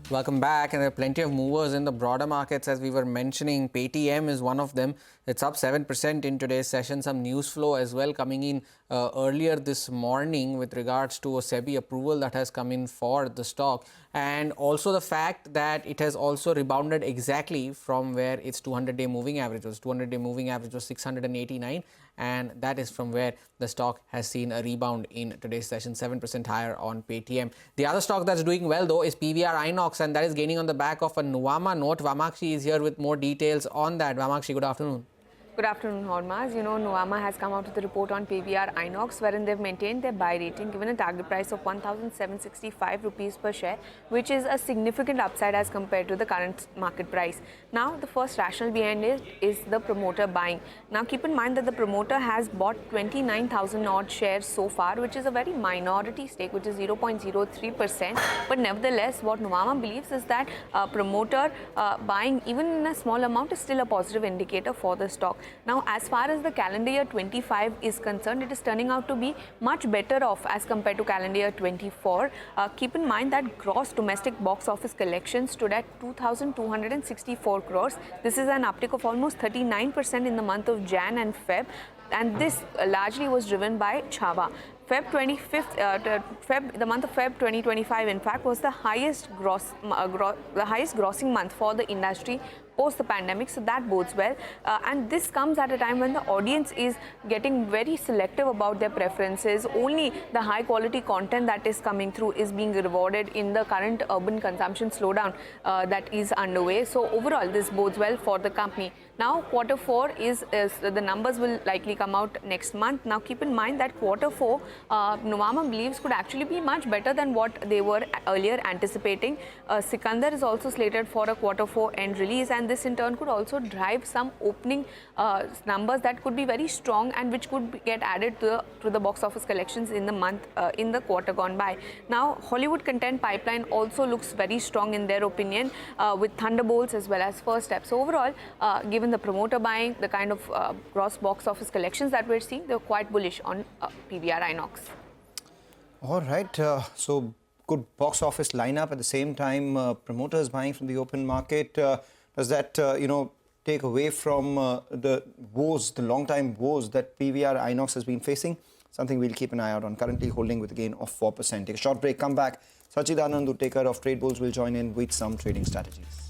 Welcome back. And there are plenty of movers in the broader markets, as we were mentioning. Paytm is one of them. It's up 7% in today's session. Some news flow as well coming in earlier this morning with regards to a SEBI approval that has come in for the stock, and also the fact that it has also rebounded exactly from where its 200-day moving average was. 200-day moving average was 689, and that is from where the stock has seen a rebound in today's session, 7% higher on Paytm. The other stock that's doing well though is PVR Inox, and that is gaining on the back of a Nuvama note. Vamakshi is here with more details on that. Vamakshi, good afternoon. Good afternoon, Hormaz. Nuvama has come out with a report on PVR Inox, wherein they've maintained their buy rating, given a target price of 1,765 rupees per share, which is a significant upside as compared to the current market price. Now, the first rationale behind it is the promoter buying. Now, keep in mind that the promoter has bought 29,000 odd shares so far, which is a very minority stake, which is 0.03%. But nevertheless, what Nuvama believes is that promoter buying, even in a small amount, is still a positive indicator for the stock. Now, as far as the calendar year 25 is concerned, it is turning out to be much better off as compared to calendar year 24. Keep in mind that gross domestic box office collections stood at 2,264 crores. This is an uptick of almost 39% in the month of Jan and Feb, and this largely was driven by Chhava. The month of Feb 2025, in fact, was the highest grossing month for the industry post the pandemic, so that bodes well. And this comes at a time when the audience is getting very selective about their preferences. Only the high quality content that is coming through is being rewarded in the current urban consumption slowdown that is underway. So overall, this bodes well for the company. Now, quarter 4 is the numbers will likely come out next month. Now, keep in mind that quarter 4, Nuvama believes could actually be much better than what they were earlier anticipating. Sikandar is also slated for a quarter 4 end release, and this in turn could also drive some opening numbers that could be very strong and which could get added to the box office collections in the quarter gone by. Now, Hollywood content pipeline also looks very strong in their opinion, with Thunderbolts as well as First Step. So overall, given the promoter buying, the kind of gross box office collections that we're seeing, they're quite bullish on PVR Inox. All right, so good box office lineup. At the same time, promoters buying from the open market. Does that, take away from the long-time woes that PVR Inox has been facing? Something we'll keep an eye out on. Currently holding with a gain of 4%. Take a short break, come back. Sachidanand, who take care of Trade Bulls, will join in with some trading strategies.